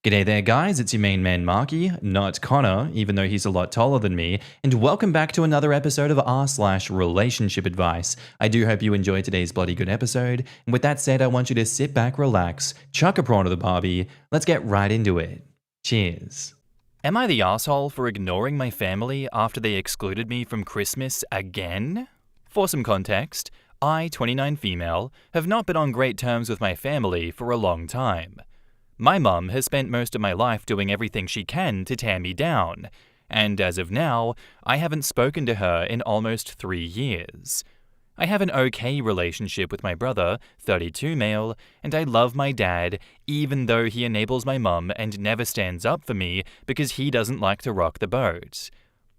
G'day there, guys. It's your main man, Marky, not Connor, even though he's a lot taller than me, and welcome back to another episode of r/relationship advice. I do hope you enjoyed today's bloody good episode, and with that said, I want you to sit back, relax, chuck a prawn to the barbie. Let's get right into it. Cheers. Am I the asshole for ignoring my family after they excluded me from Christmas again? For some context, I, 29 female, have not been on great terms with my family for a long time. My mum has spent most of my life doing everything she can to tear me down, and as of now, I haven't spoken to her in almost 3 years. I have an okay relationship with my brother, 32 male, and I love my dad, even though he enables my mum and never stands up for me because he doesn't like to rock the boat.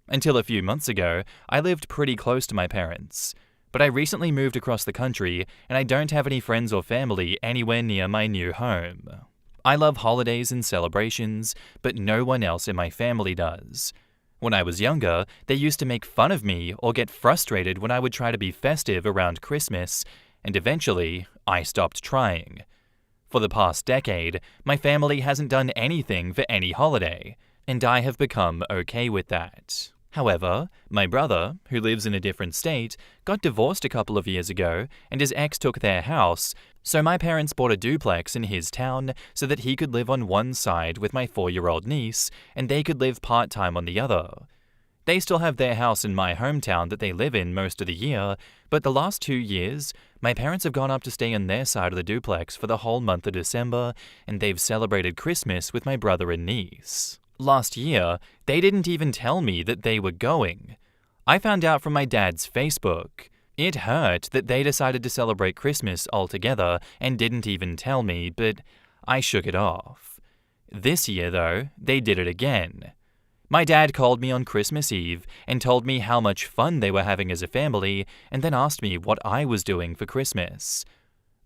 Until a few months ago, I lived pretty close to my parents, but I recently moved across the country and I don't have any friends or family anywhere near my new home. I love holidays and celebrations, but no one else in my family does. When I was younger, they used to make fun of me or get frustrated when I would try to be festive around Christmas, and eventually, I stopped trying. For the past decade, my family hasn't done anything for any holiday, and I have become okay with that. However, my brother, who lives in a different state, got divorced a couple of years ago, and his ex took their house, so my parents bought a duplex in his town so that he could live on one side with my 4-year-old niece, and they could live part-time on the other. They still have their house in my hometown that they live in most of the year, but the last 2 years, my parents have gone up to stay on their side of the duplex for the whole month of December, and they've celebrated Christmas with my brother and niece. Last year, they didn't even tell me that they were going. I found out from my dad's Facebook. It hurt that they decided to celebrate Christmas altogether and didn't even tell me, but I shook it off. This year, though, they did it again. My dad called me on Christmas Eve and told me how much fun they were having as a family, and then asked me what I was doing for Christmas.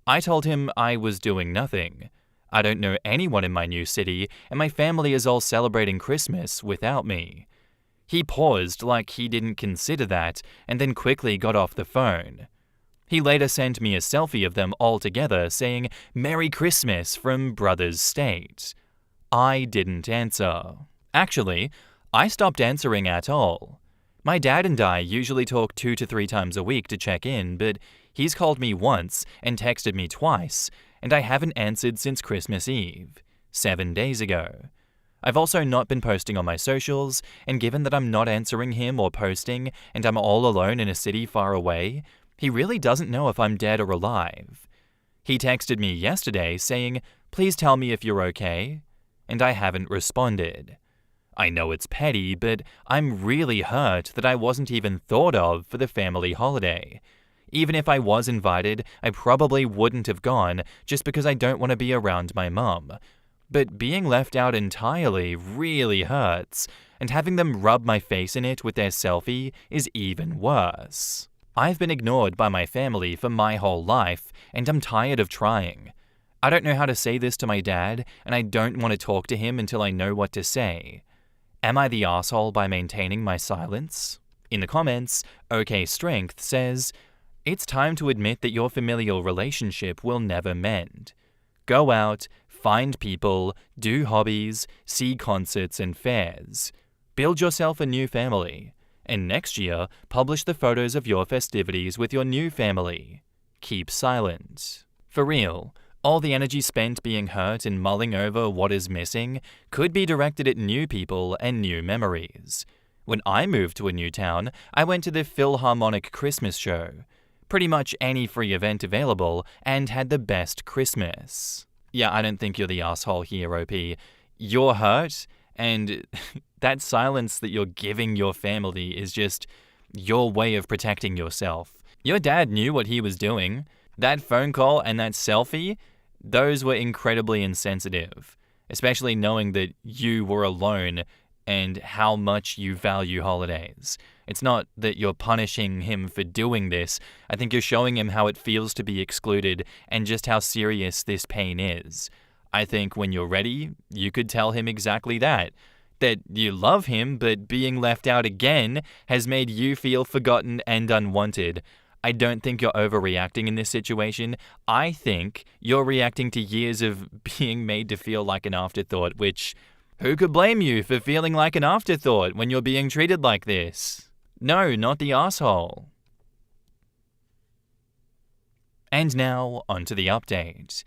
I told him I was doing nothing. I don't know anyone in my new city, and my family is all celebrating Christmas without me. He paused like he didn't consider that, and then quickly got off the phone. He later sent me a selfie of them all together saying, "Merry Christmas from Brothers State." I didn't answer. Actually, I stopped answering at all. My dad and I usually talk 2 to 3 times a week to check in, but he's called me once and texted me twice, and I haven't answered since Christmas Eve, 7 days ago. I've also not been posting on my socials, and given that I'm not answering him or posting, and I'm all alone in a city far away, he really doesn't know if I'm dead or alive. He texted me yesterday saying, "Please tell me if you're okay," and I haven't responded. I know it's petty, but I'm really hurt that I wasn't even thought of for the family holiday. Even if I was invited, I probably wouldn't have gone just because I don't want to be around my mum. But being left out entirely really hurts, and having them rub my face in it with their selfie is even worse. I've been ignored by my family for my whole life, and I'm tired of trying. I don't know how to say this to my dad, and I don't want to talk to him until I know what to say. Am I the asshole by maintaining my silence? In the comments, OK Strength says, "It's time to admit that your familial relationship will never mend. Go out, find people, do hobbies, see concerts and fairs. Build yourself a new family. And next year, publish the photos of your festivities with your new family. Keep silent." For real, all the energy spent being hurt and mulling over what is missing could be directed at new people and new memories. When I moved to a new town, I went to the Philharmonic Christmas show. Pretty much any free event available, and had the best Christmas. Yeah, I don't think you're the asshole here, OP. You're hurt, and that silence that you're giving your family is just your way of protecting yourself. Your dad knew what he was doing. That phone call and that selfie, those were incredibly insensitive, especially knowing that you were alone and how much you value holidays. It's not that you're punishing him for doing this. I think you're showing him how it feels to be excluded and just how serious this pain is. I think when you're ready, you could tell him exactly that you love him, but being left out again has made you feel forgotten and unwanted. I don't think you're overreacting in this situation. I think you're reacting to years of being made to feel like an afterthought, which, who could blame you for feeling like an afterthought when you're being treated like this? No, not the asshole. And now, onto the update.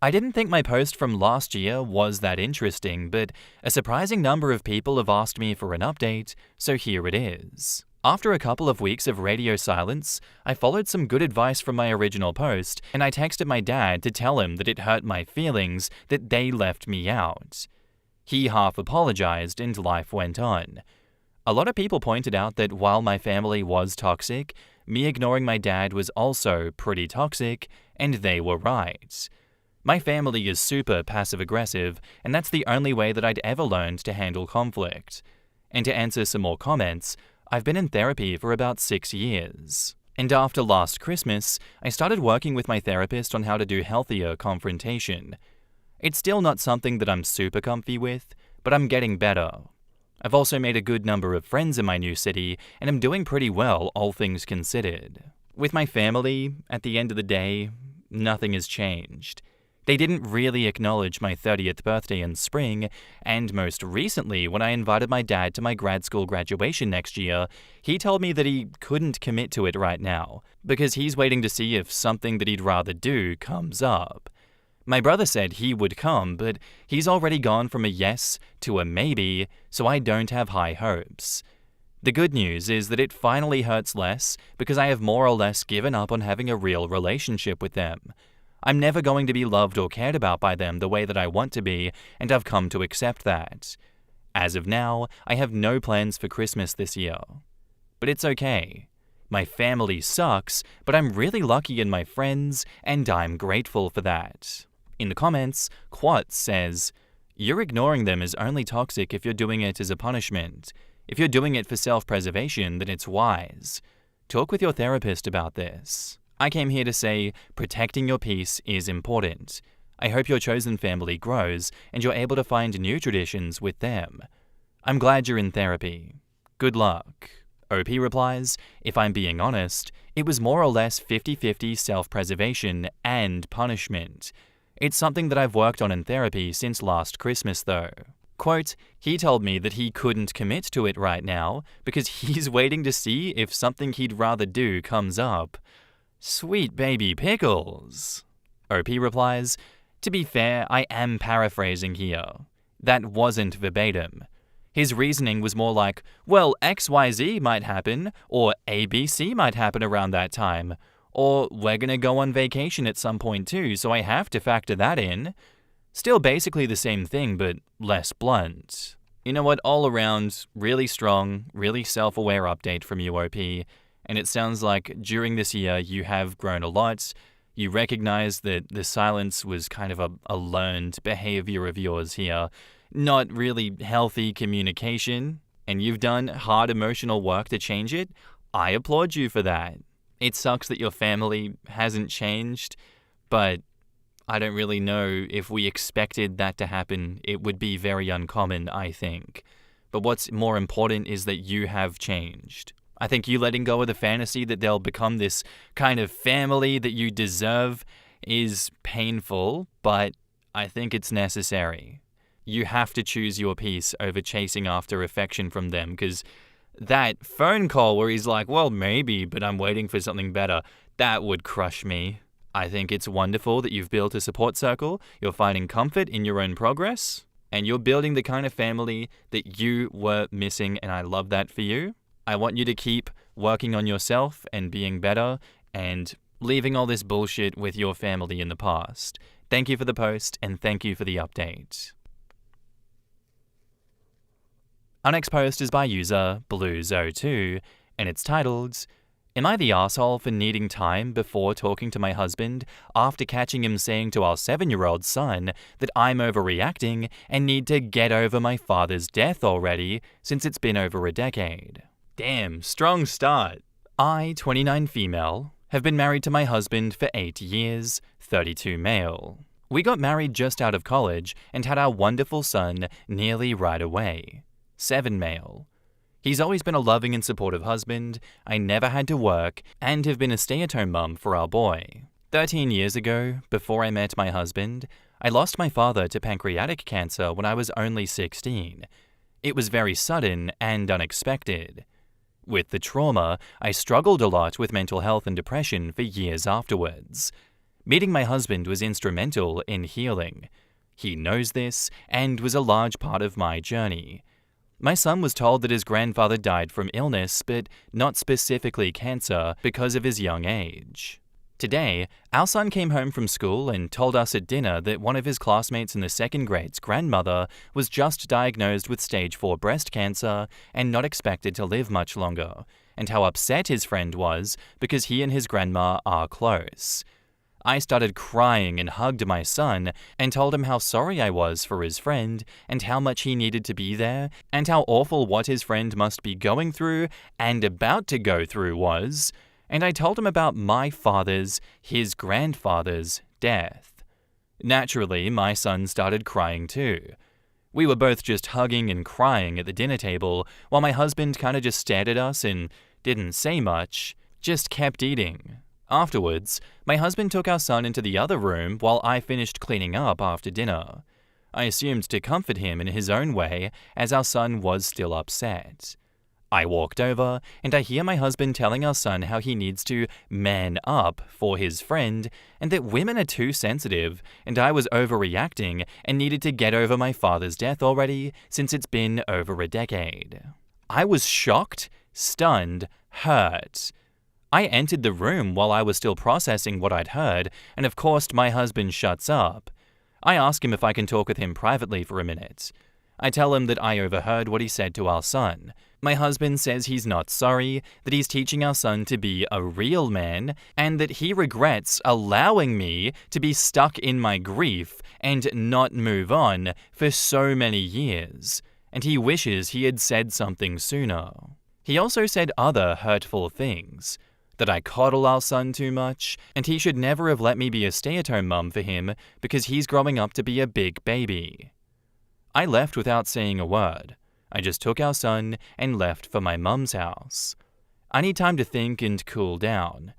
I didn't think my post from last year was that interesting, but a surprising number of people have asked me for an update, so here it is. After a couple of weeks of radio silence, I followed some good advice from my original post, and I texted my dad to tell him that it hurt my feelings that they left me out. He half apologized and life went on. A lot of people pointed out that while my family was toxic, me ignoring my dad was also pretty toxic, and they were right. My family is super passive-aggressive, and that's the only way that I'd ever learned to handle conflict. And to answer some more comments, I've been in therapy for about 6 years. And after last Christmas, I started working with my therapist on how to do healthier confrontation. It's still not something that I'm super comfy with, but I'm getting better. I've also made a good number of friends in my new city, and I'm doing pretty well, all things considered. With my family, at the end of the day, nothing has changed. They didn't really acknowledge my 30th birthday in spring, and most recently, when I invited my dad to my grad school graduation next year, he told me that he couldn't commit to it right now, because he's waiting to see if something that he'd rather do comes up. My brother said he would come, but he's already gone from a yes to a maybe, so I don't have high hopes. The good news is that it finally hurts less because I have more or less given up on having a real relationship with them. I'm never going to be loved or cared about by them the way that I want to be, and I've come to accept that. As of now, I have no plans for Christmas this year. But it's okay. My family sucks, but I'm really lucky in my friends, and I'm grateful for that. In the comments, Quat says, "You're ignoring them is only toxic if you're doing it as a punishment. If you're doing it for self-preservation, then it's wise. Talk with your therapist about this." I came here to say, protecting your peace is important. I hope your chosen family grows and you're able to find new traditions with them. I'm glad you're in therapy. Good luck. OP replies, "If I'm being honest, it was more or less 50-50 self-preservation and punishment. It's something that I've worked on in therapy since last Christmas though." Quote, "He told me that he couldn't commit to it right now because he's waiting to see if something he'd rather do comes up. Sweet baby pickles." OP replies, "To be fair, I am paraphrasing here. That wasn't verbatim. His reasoning was more like, well, XYZ might happen, or ABC might happen around that time, or we're gonna go on vacation at some point too, so I have to factor that in. Still basically the same thing, but less blunt." You know what, all around, really strong, really self-aware update from you, OP. And it sounds like during this year you have grown a lot. You recognize that the silence was kind of a learned behavior of yours here, not really healthy communication, and you've done hard emotional work to change it. I applaud you for that. It sucks that your family hasn't changed, but I don't really know if we expected that to happen. It would be very uncommon, I think. But what's more important is that you have changed. I think you letting go of the fantasy that they'll become this kind of family that you deserve is painful, but I think it's necessary. You have to choose your peace over chasing after affection from them, because that phone call where he's like, well, maybe, but I'm waiting for something better, that would crush me. I think it's wonderful that you've built a support circle, you're finding comfort in your own progress, and you're building the kind of family that you were missing, and I love that for you. I want you to keep working on yourself and being better and leaving all this bullshit with your family in the past. Thank you for the post and thank you for the update. Our next post is by user Blues02 and it's titled, "Am I the asshole for needing time before talking to my husband after catching him saying to our 7-year-old son that I'm overreacting and need to get over my father's death already since it's been over a decade?" Damn, strong start. I, 29 female, have been married to my husband for 8 years, 32 male. We got married just out of college and had our wonderful son nearly right away, 7 male. He's always been a loving and supportive husband. I never had to work and have been a stay-at-home mum for our boy. 13 years ago, before I met my husband, I lost my father to pancreatic cancer when I was only 16. It was very sudden and unexpected. With the trauma, I struggled a lot with mental health and depression for years afterwards. Meeting my husband was instrumental in healing. He knows this and was a large part of my journey. My son was told that his grandfather died from illness, but not specifically cancer, because of his young age. Today, our son came home from school and told us at dinner that one of his classmates in the second grade's grandmother was just diagnosed with stage 4 breast cancer and not expected to live much longer, and how upset his friend was because he and his grandma are close. I started crying and hugged my son and told him how sorry I was for his friend and how much he needed to be there and how awful what his friend must be going through and about to go through was. And I told him about my father's, his grandfather's, death. Naturally, my son started crying too. We were both just hugging and crying at the dinner table while my husband kind of just stared at us and didn't say much, just kept eating. Afterwards, my husband took our son into the other room while I finished cleaning up after dinner. I assumed to comfort him in his own way, as our son was still upset. I walked over, and I hear my husband telling our son how he needs to man up for his friend, and that women are too sensitive, and I was overreacting and needed to get over my father's death already, since it's been over a decade. I was shocked, stunned, hurt. I entered the room while I was still processing what I'd heard, and of course my husband shuts up. I ask him if I can talk with him privately for a minute. I tell him that I overheard what he said to our son. My husband says he's not sorry, that he's teaching our son to be a real man, and that he regrets allowing me to be stuck in my grief and not move on for so many years, and he wishes he had said something sooner. He also said other hurtful things. That I coddle our son too much, and he should never have let me be a stay-at-home mum for him because he's growing up to be a big baby. I left without saying a word. I just took our son and left for my mum's house. I need time to think and cool down.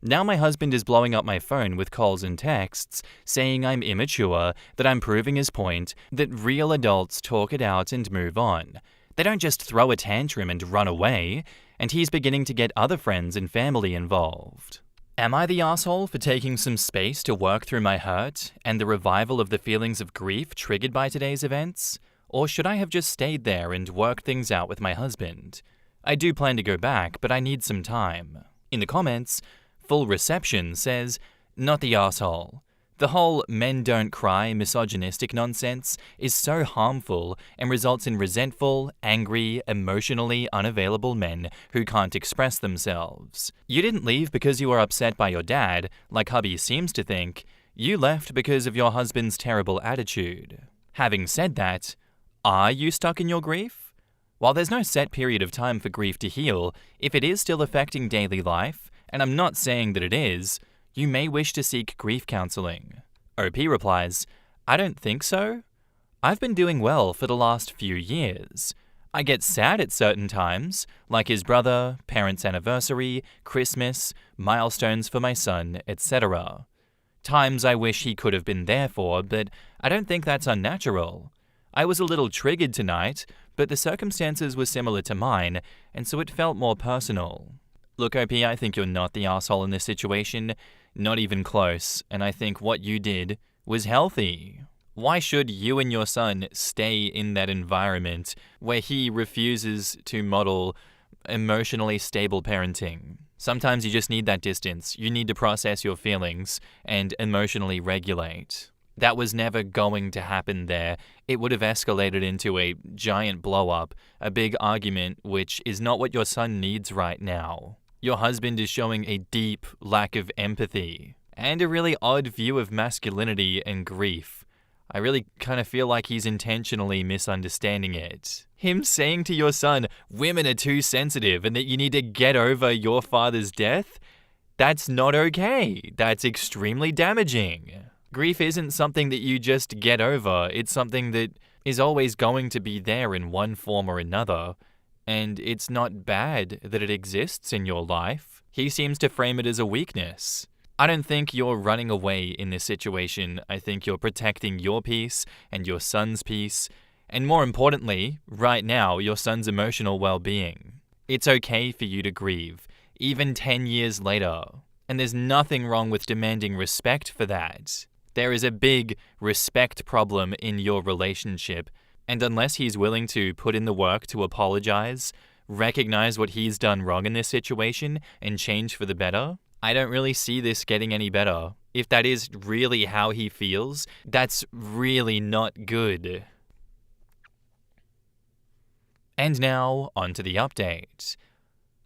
Now my husband is blowing up my phone with calls and texts, saying I'm immature, that I'm proving his point, that real adults talk it out and move on. They don't just throw a tantrum and run away, and he's beginning to get other friends and family involved. Am I the asshole for taking some space to work through my hurt and the revival of the feelings of grief triggered by today's events? Or should I have just stayed there and worked things out with my husband? I do plan to go back, but I need some time. In the comments, Full Reception says, not the asshole. The whole men don't cry misogynistic nonsense is so harmful and results in resentful, angry, emotionally unavailable men who can't express themselves. You didn't leave because you were upset by your dad, like hubby seems to think. You left because of your husband's terrible attitude. Having said that, are you stuck in your grief? While there's no set period of time for grief to heal, if it is still affecting daily life, and I'm not saying that it is, you may wish to seek grief counseling. OP replies, I don't think so. I've been doing well for the last few years. I get sad at certain times, like his brother, parents' anniversary, Christmas, milestones for my son, etc. Times I wish he could have been there for, but I don't think that's unnatural. I was a little triggered tonight, but the circumstances were similar to mine, and so it felt more personal. Look, OP, I think you're not the asshole in this situation. Not even close, and I think what you did was healthy. Why should you and your son stay in that environment where he refuses to model emotionally stable parenting? Sometimes you just need that distance. You need to process your feelings and emotionally regulate. That was never going to happen there. It would have escalated into a giant blow-up, a big argument, which is not what your son needs right now. Your husband is showing a deep lack of empathy and a really odd view of masculinity and grief. I really kind of feel like he's intentionally misunderstanding it. Him saying to your son, women are too sensitive and that you need to get over your father's death? That's not okay. That's extremely damaging. Grief isn't something that you just get over. It's something that is always going to be there in one form or another. And it's not bad that it exists in your life. He seems to frame it as a weakness. I don't think you're running away in this situation. I think you're protecting your peace and your son's peace. And more importantly, right now, your son's emotional well-being. It's okay for you to grieve, even 10 years later. And there's nothing wrong with demanding respect for that. There is a big respect problem in your relationship. And unless he's willing to put in the work to apologize, recognize what he's done wrong in this situation, and change for the better, I don't really see this getting any better. If that is really how he feels, that's really not good. And now, on to the update.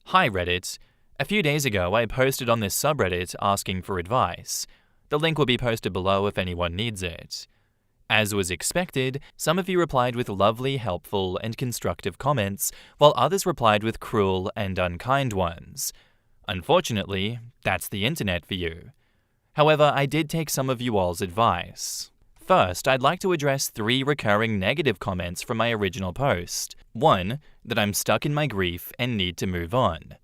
Hi Reddit. A few days ago, I posted on this subreddit asking for advice. The link will be posted below if anyone needs it. As was expected, some of you replied with lovely, helpful, and constructive comments, while others replied with cruel and unkind ones. Unfortunately, that's the internet for you. However, I did take some of you all's advice. First, I'd like to address 3 recurring negative comments from my original post. 1, that I'm stuck in my grief and need to move on.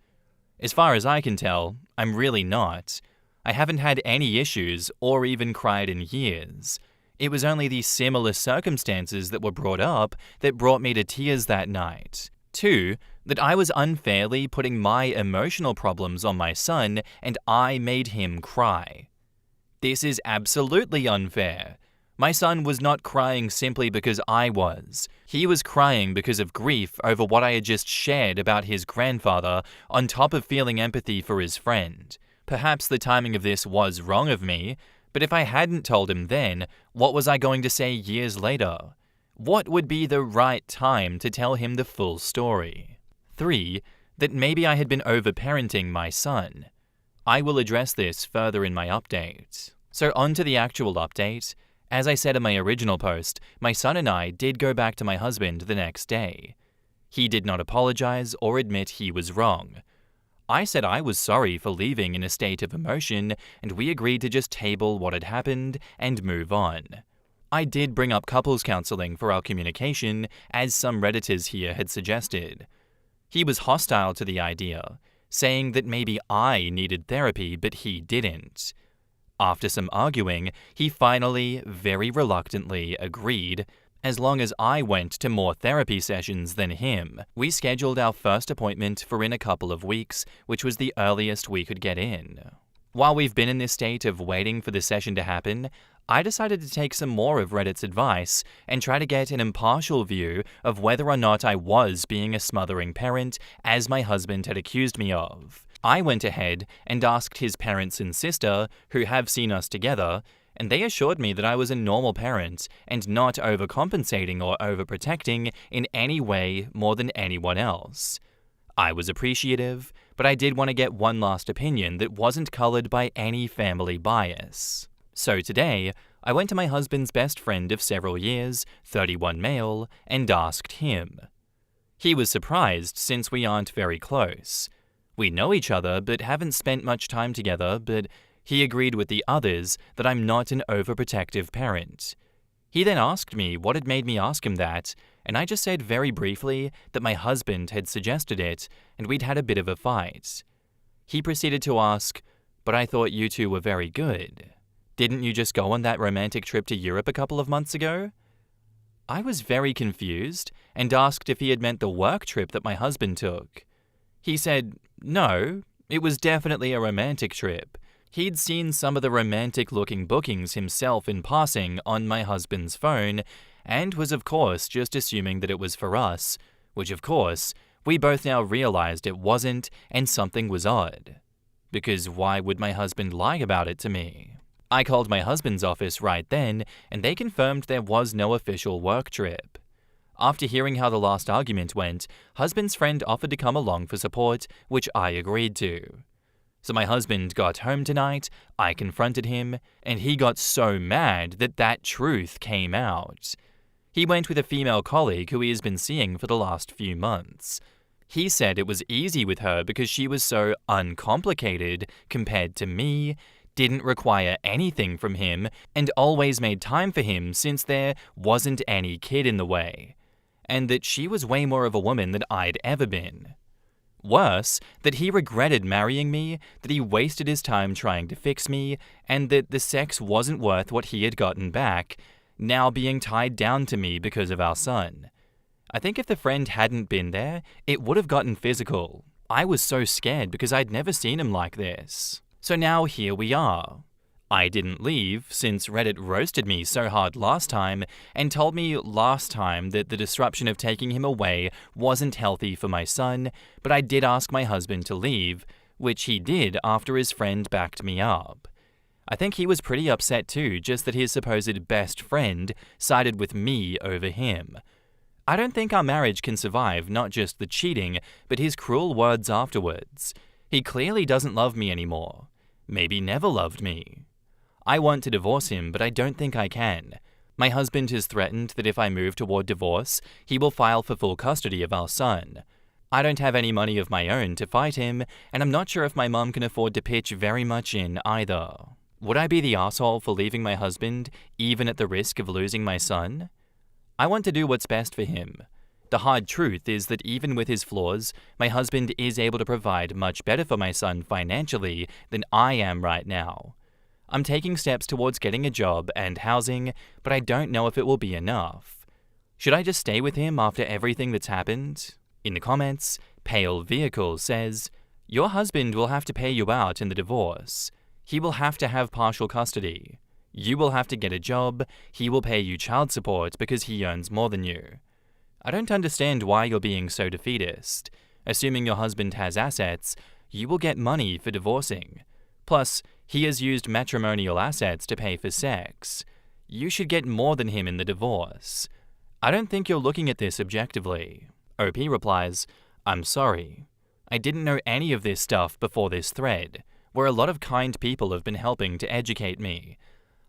As far as I can tell, I'm really not. I haven't had any issues or even cried in years. It was only the similar circumstances that were brought up that brought me to tears that night. 2, that I was unfairly putting my emotional problems on my son and I made him cry. This is absolutely unfair. My son was not crying simply because I was. He was crying because of grief over what I had just shared about his grandfather, on top of feeling empathy for his friend. Perhaps the timing of this was wrong of me, but if I hadn't told him then, what was I going to say years later? What would be the right time to tell him the full story? 3, that maybe I had been overparenting my son. I will address this further in my update. So on to the actual update. As I said in my original post, my son and I did go back to my husband the next day. He did not apologize or admit he was wrong. I said I was sorry for leaving in a state of emotion, and we agreed to just table what had happened and move on. I did bring up couples counseling for our communication, as some Redditors here had suggested. He was hostile to the idea, saying that maybe I needed therapy but he didn't. After some arguing, he finally, very reluctantly, agreed, as long as I went to more therapy sessions than him. We scheduled our first appointment for in a couple of weeks, which was the earliest we could get in. While we've been in this state of waiting for the session to happen, I decided to take some more of Reddit's advice and try to get an impartial view of whether or not I was being a smothering parent, as my husband had accused me of. I went ahead and asked his parents and sister, who have seen us together, and they assured me that I was a normal parent and not overcompensating or overprotecting in any way more than anyone else. I was appreciative, but I did want to get one last opinion that wasn't colored by any family bias. So today, I went to my husband's best friend of several years, 31 male, and asked him. He was surprised since we aren't very close. We know each other but haven't spent much time together, but he agreed with the others that I'm not an overprotective parent. He then asked me what had made me ask him that, and I just said very briefly that my husband had suggested it and we'd had a bit of a fight. He proceeded to ask, "But I thought you two were very good. Didn't you just go on that romantic trip to Europe a couple of months ago?" I was very confused and asked if he had meant the work trip that my husband took. He said, no, it was definitely a romantic trip. He'd seen some of the romantic-looking bookings himself in passing on my husband's phone, and was of course just assuming that it was for us, which of course, we both now realized it wasn't and something was odd. Because why would my husband lie about it to me? I called my husband's office right then, and they confirmed there was no official work trip. After hearing how the last argument went, husband's friend offered to come along for support, which I agreed to. So my husband got home tonight, I confronted him, and he got so mad that truth came out. He went with a female colleague who he has been seeing for the last few months. He said it was easy with her because she was so uncomplicated compared to me, didn't require anything from him, and always made time for him since there wasn't any kid in the way. and that she was way more of a woman than I'd ever been. Worse, that he regretted marrying me, that he wasted his time trying to fix me, and that the sex wasn't worth what he had gotten back, now being tied down to me because of our son. I think if the friend hadn't been there, it would have gotten physical. I was so scared because I'd never seen him like this. So now here we are. I didn't leave, since Reddit roasted me so hard last time and told me last time that the disruption of taking him away wasn't healthy for my son, but I did ask my husband to leave, which he did after his friend backed me up. I think he was pretty upset too, just that his supposed best friend sided with me over him. I don't think our marriage can survive not just the cheating, but his cruel words afterwards. He clearly doesn't love me anymore. Maybe never loved me. I want to divorce him, but I don't think I can. My husband has threatened that if I move toward divorce, he will file for full custody of our son. I don't have any money of my own to fight him, and I'm not sure if my mum can afford to pitch very much in either. Would I be the asshole for leaving my husband, even at the risk of losing my son? I want to do what's best for him. The hard truth is that even with his flaws, my husband is able to provide much better for my son financially than I am right now. I'm taking steps towards getting a job and housing, but I don't know if it will be enough. Should I just stay with him after everything that's happened? In the comments, Pale Vehicle says, "Your husband will have to pay you out in the divorce. He will have to have partial custody. You will have to get a job. He will pay you child support because he earns more than you. I don't understand why you're being so defeatist. Assuming your husband has assets, you will get money for divorcing. Plus, he has used matrimonial assets to pay for sex. You should get more than him in the divorce. I don't think you're looking at this objectively." OP replies, "I'm sorry. I didn't know any of this stuff before this thread, where a lot of kind people have been helping to educate me.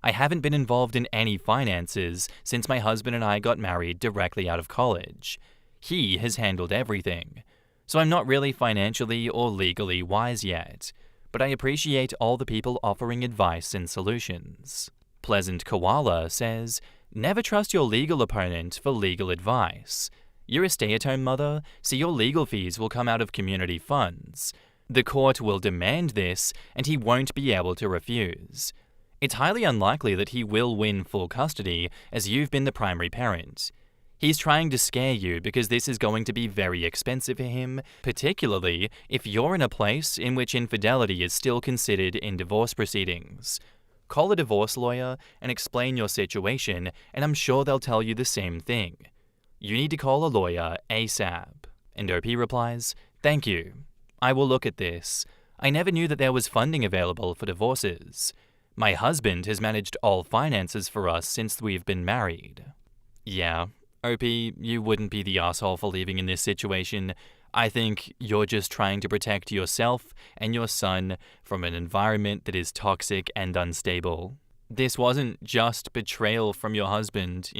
I haven't been involved in any finances since my husband and I got married directly out of college. He has handled everything. So I'm not really financially or legally wise yet. But I appreciate all the people offering advice and solutions." Pleasant Koala says, "Never trust your legal opponent for legal advice. You're a stay-at-home mother, so your legal fees will come out of community funds. The court will demand this, and he won't be able to refuse. It's highly unlikely that he will win full custody, as you've been the primary parent. He's trying to scare you because this is going to be very expensive for him, particularly if you're in a place in which infidelity is still considered in divorce proceedings. Call a divorce lawyer and explain your situation, and I'm sure they'll tell you the same thing. You need to call a lawyer ASAP." And OP replies, "Thank you. I will look at this. I never knew that there was funding available for divorces. My husband has managed all finances for us since we've been married." Yeah. OP, you wouldn't be the asshole for leaving in this situation. I think you're just trying to protect yourself and your son from an environment that is toxic and unstable. This wasn't just betrayal from your husband,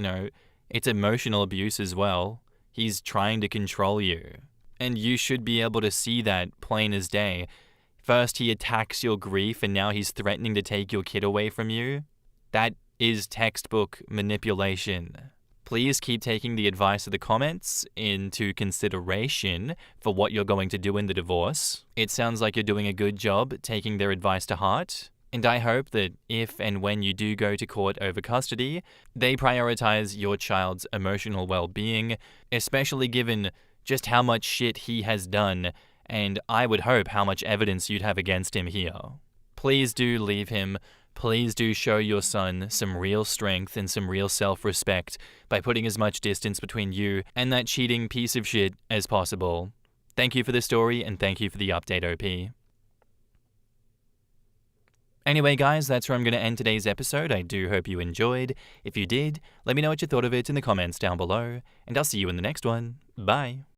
it's emotional abuse as well. He's trying to control you. And you should be able to see that plain as day. First he attacks your grief and now he's threatening to take your kid away from you. That is textbook manipulation. Please keep taking the advice of the comments into consideration for what you're going to do in the divorce. It sounds like you're doing a good job taking their advice to heart. And I hope that if and when you do go to court over custody, they prioritize your child's emotional well-being, especially given just how much shit he has done, and I would hope how much evidence you'd have against him here. Please do leave him. Please do show your son some real strength and some real self-respect by putting as much distance between you and that cheating piece of shit as possible. Thank you for the story, and thank you for the update, OP. Anyway, guys, that's where I'm going to end today's episode. I do hope you enjoyed. If you did, let me know what you thought of it in the comments down below, and I'll see you in the next one. Bye.